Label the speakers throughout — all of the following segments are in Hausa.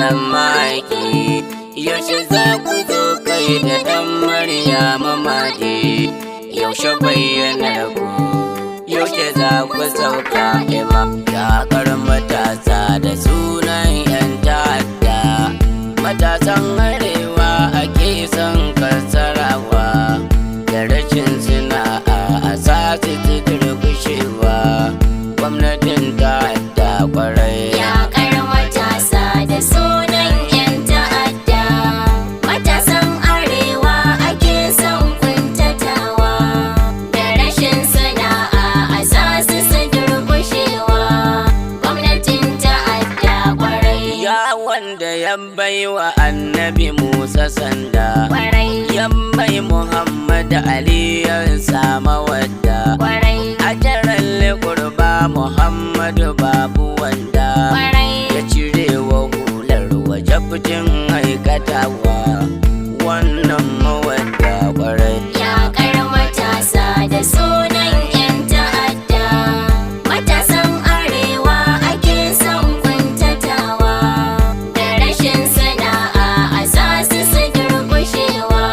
Speaker 1: dan maki. Yaushe za ku zo kai da dan Maryama Madi? Yaushe bayyanar ku? Yaushe za ku sauka ima? Yakar matasa da sunan 'yan ta'adda, matasan arewa ake son kasarawa, da rashin sana'a a sati su durkushewa. Gwamnatin ta'adda kwarai.
Speaker 2: Yakar matasa da sunan 'yan ta'adda, matasan arewa ake son kuntatawa, da rashin sana'a a sasu su durkushewa. Gwamnatin ta'adda kwarai.
Speaker 1: Ya wanda ya baiwa annabi Musa sanda,
Speaker 2: Kwarai.
Speaker 1: ya bai Muhammad Ali ya sama wadda,
Speaker 2: Kwarai.
Speaker 1: ajaran kurba Muhammadu babu wanda,
Speaker 2: Kwarai.
Speaker 1: ya cire wa hular wajabcin aikatawa wannan mawadda kwarai.
Speaker 2: Yakar matasa da sunan 'yan ta'adda, matasan arewa ake son kuntatawa, da rashin sana'a a sasu su durkushewa.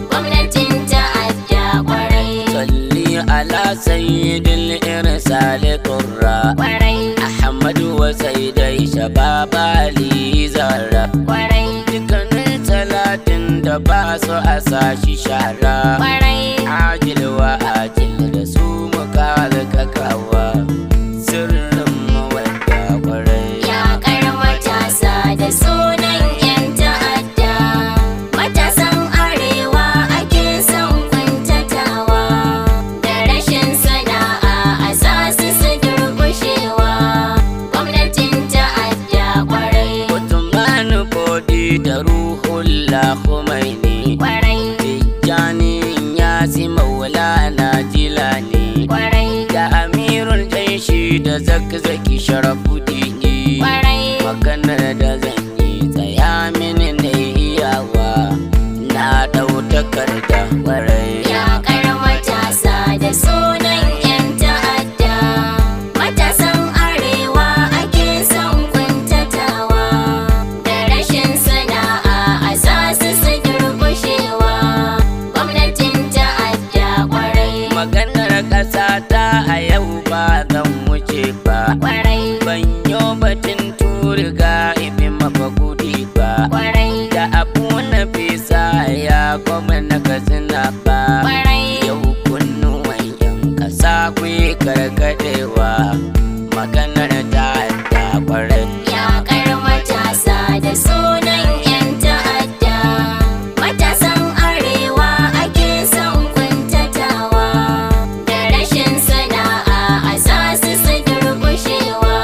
Speaker 2: Gwamnatin ta'adda kwarai.
Speaker 1: Salli ala sayyidil irsali qurra,
Speaker 2: Kwarai.
Speaker 1: Ahmadu wa sayyidai shababa Ali Zara.
Speaker 2: Kwarai.
Speaker 1: Dukkanin talatin da ba su a sashi shara,
Speaker 2: Kwarai.
Speaker 1: ajil wa ajil da su muka kawa sirrin mawadda kwarai.
Speaker 2: Yakar matasa da sunan 'yan ta'adda, matasan arewa ake son kuntatawa, da rashin sana'a a sasu su durkushewa. Gwamnatin ta'adda kwarai.
Speaker 1: Usman Bodi da Ruhullah Khomeini,
Speaker 2: Kwarai.
Speaker 1: Tijjani Yasi Maulana Jilani,
Speaker 2: Kwarai.
Speaker 1: da Amirul Jaishi da Zakzaki Sharafuddini.
Speaker 2: Kwarai.
Speaker 1: Maganar da zan yi tsaya mini na iyawa, na ɗau takarda kwarai.
Speaker 2: Yakar matasa da sunan 'yan ta'adda, matasan arewa ake son kuntatawa, da rashin sana'a a sasu su durkushewa. Gwamnatin ta'adda kwarai.
Speaker 1: Maganar ƙasa ta a yau ba zan wuce ba,
Speaker 2: Kwarai.
Speaker 1: ban yo batun turiga ibi mafakudi ba,
Speaker 2: Kwarai.
Speaker 1: da abu na fisa ya kuma na kasina ba.
Speaker 2: Kwarai.
Speaker 1: Yau kunnuwan yan ƙasa ku yi karkadewa, maganar ta kwarai.
Speaker 2: Yakar matasa da sunan 'yan ta'adda, matasan arewa ake son kuntatawa, da rashin sana'a a sasu su durkushewa.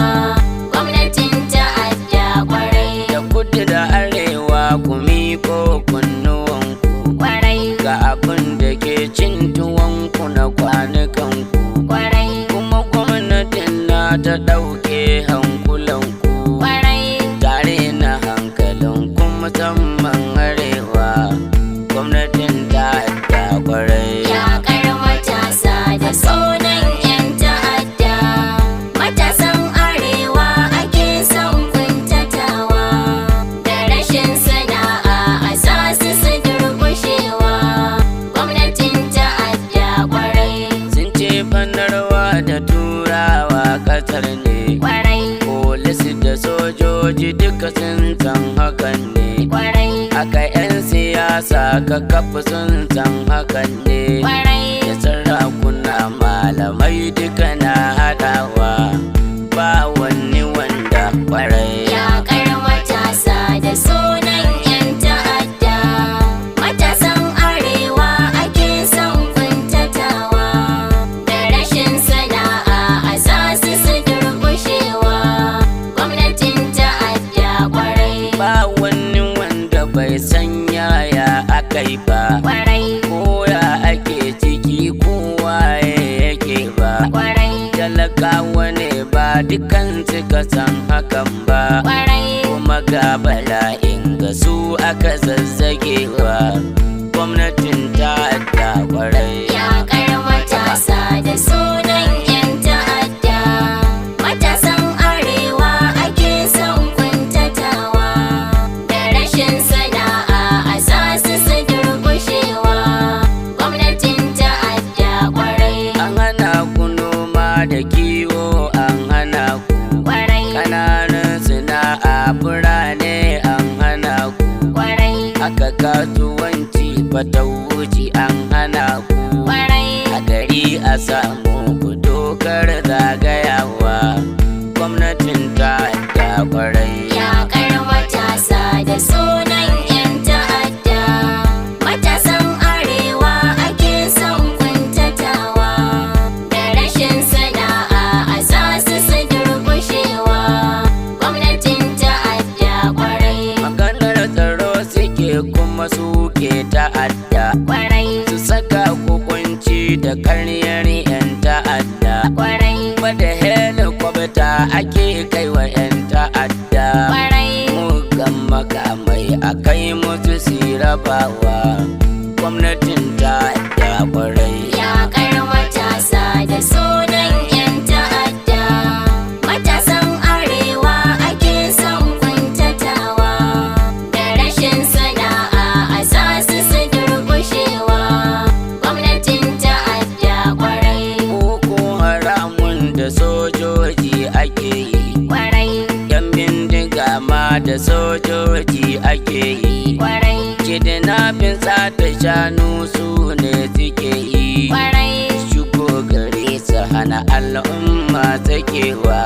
Speaker 2: Gwamnatin ta'adda kwarai.
Speaker 1: Da kudu da arewa ku miƙo kunnuwanku,
Speaker 2: Kwarai.
Speaker 1: ga abin da ke cin tuwonku na kwanukanku,
Speaker 2: Kwarai.
Speaker 1: kuma gwamnatin na ta ɗauke hankulanku,
Speaker 2: Kwarai.
Speaker 1: tare na hankalinku musamman arewa. Gwamnatin ta kwarai.
Speaker 2: Yakar matasa da sunan 'yan ta'adda, matasan arewa ake son kuntatawa, da rashin sana'a a sasu su durkushewa. Gwamnatin ta'adda kwarai.
Speaker 1: Sun ce banarwa da turawa ƙasar ne,
Speaker 2: Kwarai.
Speaker 1: polis da sojoji duka sun san hakan ne,
Speaker 2: Kwarai.
Speaker 1: aka 'yan siyasa ka kafa sun san hakan ne,
Speaker 2: Kwarai.
Speaker 1: da sarakuna malamai duka na haɗawa ba wani wanda kwarai.
Speaker 2: Yakar matasa da sunan 'yan ta'adda, matasan arewa ake son kuntatawa, da rashin sana'a a sasu su durkushewa. Gwamnatin ta'adda kwarai.
Speaker 1: Ba wani wanda bai san yaya akai ba,
Speaker 2: Kwarai.
Speaker 1: ko ya ake ciki kowa yake ba.
Speaker 2: Kwarai.
Speaker 1: Talakawa ne ba dukan suka san hakan ba,
Speaker 2: Kwarai.
Speaker 1: kuma ga bala'in ga su aka zazzagewa. Gwamnatin ta kwarai.
Speaker 2: Yakar matasa da sunan 'yan ta'adda, matasan arewa ake son kuntatawa,
Speaker 1: da kiwo an hana ku,
Speaker 2: kwarai
Speaker 1: ƙananan sana'a birane an hana ku,
Speaker 2: kwarai
Speaker 1: haka kasuwanci fatauci an hana ku,
Speaker 2: kwarai
Speaker 1: a gari a samu ku dokar zagayawa gwamnatin ta da kwarai.
Speaker 2: Yaƙar matasa da sunan 'yan ta'adda, matasan arewa ake son kuntatawa, da rashin sana'a a sa su durƙushewa gwamnatin ta'adda kwarai
Speaker 1: Maganar tsaro suke kuma suke ta'adda,
Speaker 2: kwarai
Speaker 1: su saka hukunci da karyar 'yan ta'adda,
Speaker 2: kwarai
Speaker 1: wadda helikwabta ake kai wa 'yan ta'adda,
Speaker 2: kwarai
Speaker 1: mugan makamai a kai musu sirabawa gwamnatin ta'adda kwarai.
Speaker 2: Yaƙar matasa da sunan 'yan ta'adda, matasan arewa ake son kuntatawa, da rashin sana'a a sa su durƙushewa gwamnatin ta'adda kwarai
Speaker 1: Boko haramun da sojoji ake yi,
Speaker 2: kwarai
Speaker 1: yan bindiga ma da sojoji ake yi,
Speaker 2: kwarai
Speaker 1: kidnapping sata shanu su ne suke yi,
Speaker 2: kwarai
Speaker 1: shigo gari su hana al'umma sakewa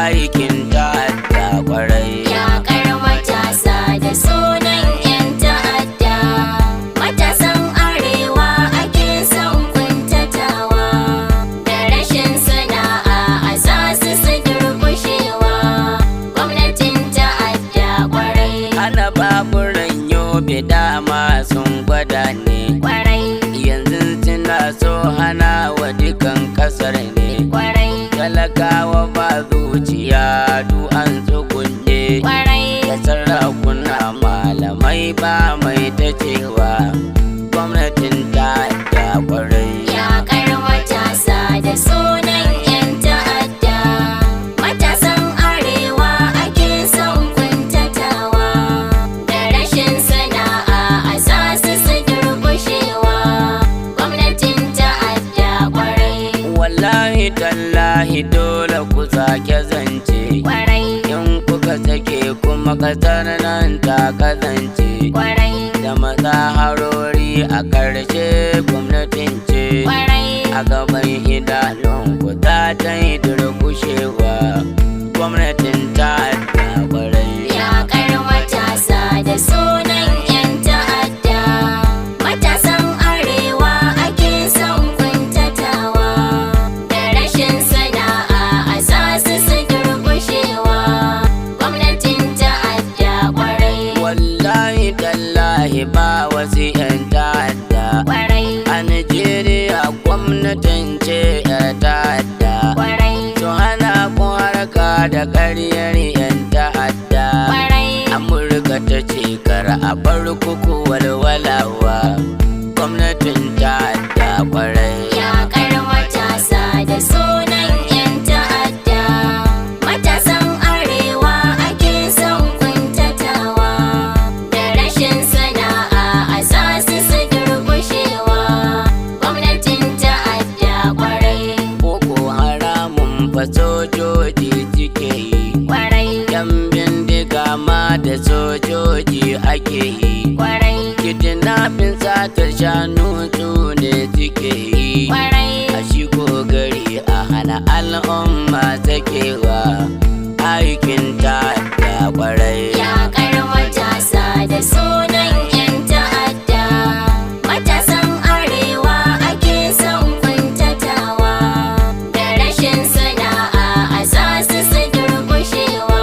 Speaker 1: aikin ta'adda kwarai.
Speaker 2: Yaƙar matasa da sunan 'yan ta'adda, matasan arewa ake son kuntatawa, da rashin sana'a a sa su durƙushewa gwamnatin ta'adda kwarai
Speaker 1: Ana baburan yobe dama sun gwada ne,
Speaker 2: kwarai
Speaker 1: yanzu suna so hana wa dukan kasar ne,
Speaker 2: kwarai
Speaker 1: talakawa ba zuciya du an tsugunne,
Speaker 2: kwarai
Speaker 1: da sarakuna malamai ba mai ta cewa gwamnatin ta da kwarai.
Speaker 2: Yaƙar matasa da sunan 'yan ta'adda, matasan arewa ake son kuntatawa, da rashin sana'a a sa su durƙushewa gwamnatin ta'adda kwarai
Speaker 1: Wallahi tallahi dole ku sake zance,
Speaker 2: kwarai
Speaker 1: in kuka sake kuma kasar nan ta kazance,
Speaker 2: kwarai
Speaker 1: da mazaharori a ƙarshe gwamnatin ce,
Speaker 2: kwarai
Speaker 1: a gaban idanun ku ta yi durkushewa gwamnatin ta da kwarai.
Speaker 2: Yaƙar matasa da sunan 'yan ta'adda, matasan arewa ake son kuntatawa, da rashin sana'a a sa su durƙushewa gwamnatin ta'adda kwarai
Speaker 1: Wallahi tallahi ba wasu 'yan ta'adda
Speaker 2: kwarai
Speaker 1: a Najeriya, gwamnatin ce 'yar ta'adda,
Speaker 2: kwarai
Speaker 1: to hana ku harka da ƙaryar 'yan ta'adda.
Speaker 2: kwarai
Speaker 1: Amurka ta ce kar a bar kuku walwalawa gwamnatin ta'adda kwarai.
Speaker 2: Yaƙar matasa da sunan 'yan ta'adda, matasan arewa ake son kuntatawa, da rashin sana'a a sa su durƙushewa gwamnatin ta'adda kwarai
Speaker 1: Boko haramun fa sojoji suke yi,
Speaker 2: kwarai
Speaker 1: yan bindiga ma da sojoji ake yi,
Speaker 2: kwarai
Speaker 1: kidnapping satar shanu su ne suke yi,
Speaker 2: kwarai
Speaker 1: a shigo gari a hana al'umma sakewa aikin ta'adda kwarai.
Speaker 2: Yaƙar matasa da sunan 'yan ta'adda, matasan arewa ake son kuntatawa, da rashin sana'a a sa su durƙushewa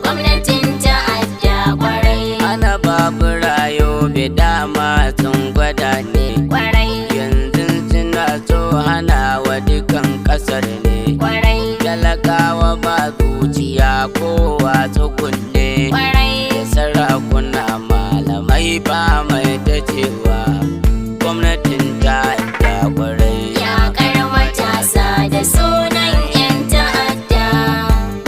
Speaker 2: gwamnatin ta'adda kwarai
Speaker 1: Ana babura yobe dama sun gwada ne,
Speaker 2: kwarai
Speaker 1: yanzu suna so hana wa dukan kasar ne,
Speaker 2: kwarai
Speaker 1: talakawa ba zuciya kowa tsukunne,
Speaker 2: kwarai
Speaker 1: da sarakuna malamai ba mai ta cewa gwamnatin ta da kwarai.
Speaker 2: Yaƙar matasa da sunan 'yan ta'adda,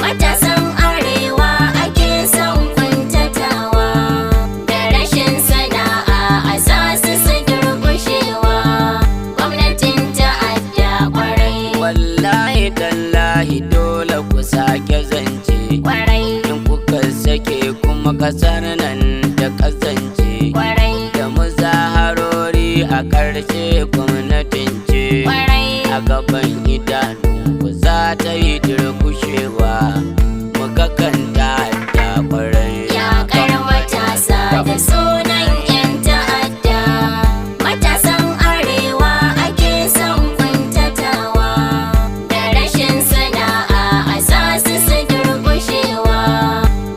Speaker 2: matasan arewa ake son kuntatawa, da rashin sana'a a sa su durƙushewa gwamnatin ta'adda kwarai
Speaker 1: wallahi tallahi dole ku sake zance
Speaker 2: kwarai
Speaker 1: in kuka sake kuma kasar nan da kasance
Speaker 2: kwarai
Speaker 1: da muzaharori a ƙarshe gwamnatin ce
Speaker 2: kwarai
Speaker 1: a gaban idanu ku za ta yi durkushewa muga kanta da kwarai
Speaker 2: yaƙar matasa da sunan 'yan ta'adda matasan arewa ake son kuntatawa da rashin sana'a a sa su durƙushewa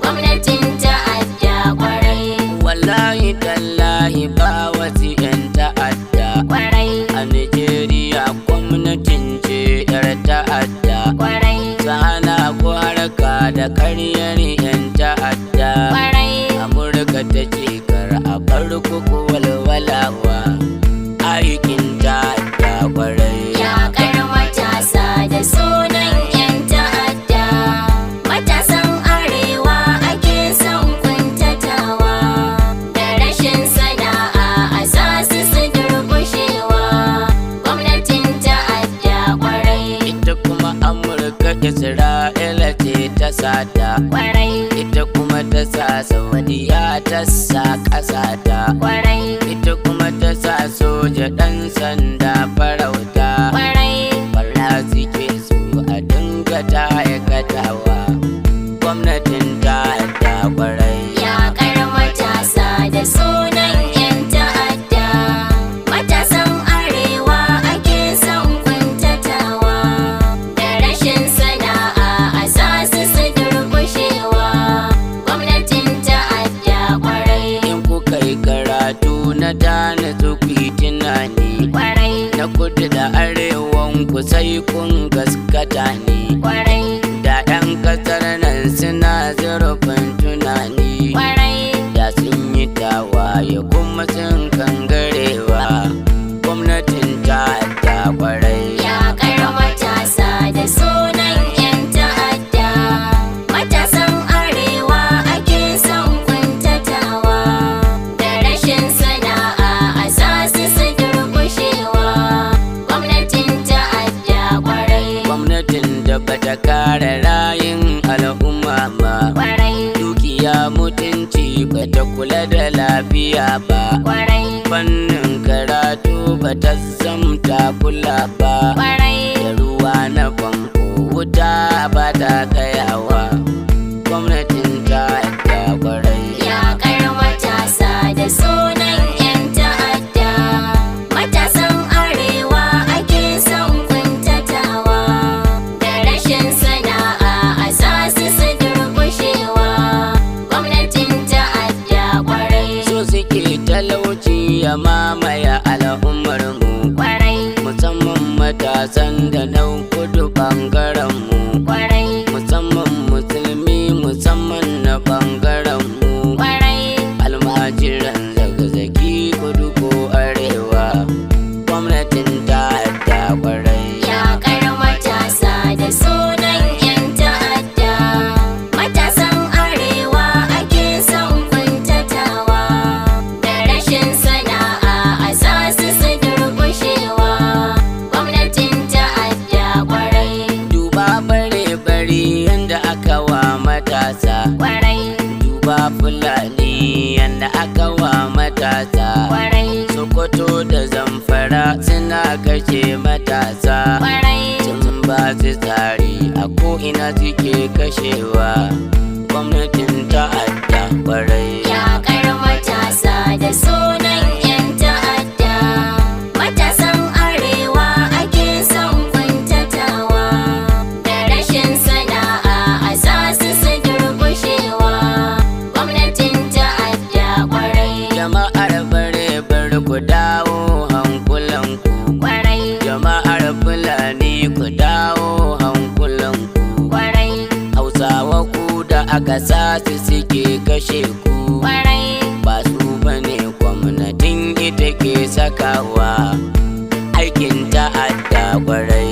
Speaker 2: gwamnatin ta'adda kwarai
Speaker 1: wallahi tallahi ba wasu 'yan ta'adda
Speaker 2: kwarai
Speaker 1: a Najeriya gwamnatin ce 'yar ta'adda
Speaker 2: kwarai
Speaker 1: sana ko harka da karyar 'yan ta'adda
Speaker 2: kwarai
Speaker 1: Amurka ta ce kar a bar ku walwalawa aikin ta'adda kwarai
Speaker 2: yaƙar matasa da sunan 'yan ta'adda matasan arewa ake son kuntatawa da rashin sana'a a sa su durƙushewa gwamnatin ta'adda kwarai
Speaker 1: ita kuma Amurka Isra'ila ce ta sata
Speaker 2: kwarai
Speaker 1: ita kuma ta sa Saudiya ta sa ƙasata
Speaker 2: kwarai
Speaker 1: ita kuma ta sa soja ɗan sanda farauta
Speaker 2: kwarai
Speaker 1: barna suke so a dinga ta aikatawa gwamnatin ta da kwarai
Speaker 2: yaƙar matasa da sunan 'yan ta'adda matasan arewa ake son kuntatawa da rashin sana'a a sa su durƙushewa gwamnatin ta'adda kwarai
Speaker 1: in kuka yi karatu na dana su ku yi tunani
Speaker 2: kwarai
Speaker 1: na kudu da arewan ku sai kun gaskata ne
Speaker 2: kwarai
Speaker 1: da 'yan kasar nan suna zurfin tunani
Speaker 2: kwarai
Speaker 1: da sun yi tawaye kuma sun kangarewa gwamnatin ta da kwarai
Speaker 2: yaƙar matasa da sunan 'yan ta'adda matasan arewa ake son kuntatawa da rashin sana'a a sa su durƙushewa gwamnatin ta'adda kwarai
Speaker 1: gwamnatin da bata kare rayin al'umma ba
Speaker 2: kwarai
Speaker 1: dukiya mutunci bata kula da lafiya ba
Speaker 2: kwarai
Speaker 1: fannin karatu bata zamta kula ba
Speaker 2: kwarai
Speaker 1: da ruwa na famfo wuta ba ta tsayawa gwamnatin ta da kwarai
Speaker 2: yaƙar matasa da sunan 'yan ta'adda matasan arewa ake son kuntatawa da rashin sana'a a sa su durƙushewa gwamnatin ta'adda kwarai
Speaker 1: so suke talauci ya mamaya al'ummar mu
Speaker 2: kwarai
Speaker 1: musamman matasan da nan kudu bangaren mu
Speaker 2: kwarai
Speaker 1: musamman musulmi musamman na bangaren mu
Speaker 2: kwarai
Speaker 1: almajiran zagzaki kudu ko arewa gwamnatin ta da kwarai
Speaker 2: yaƙar matasa da sunan 'yan ta'adda matasan arewa ake son kuntatawa da rashin sana'a a sa su durƙushewa gwamnatin ta'adda kwarai
Speaker 1: duba bare bari yanda aka wa matasa
Speaker 2: kwarai
Speaker 1: duba fulani yanda aka wa matasa
Speaker 2: kwarai
Speaker 1: Sokoto da Zamfara suna kashe matasa
Speaker 2: kwarai
Speaker 1: sun ba su tsari a ko'ina suke kashewa gwamnatin ta'adda kwarai
Speaker 2: yaƙar matasa da sunan 'yan ta'adda matasan arewa ake son kuntatawa da rashin sana'a a sa su durƙushewa gwamnatin ta'adda kwarai
Speaker 1: jama'ar bare bar ku dawo hankulanku
Speaker 2: kwarai
Speaker 1: jama'ar fulani ku dawo hankulanku
Speaker 2: kwarai
Speaker 1: hausawa ku da aka sa su suke kashe ku
Speaker 2: kwarai
Speaker 1: ba su bane gwamnatin ita ke sakawa aikin ta'adda kwarai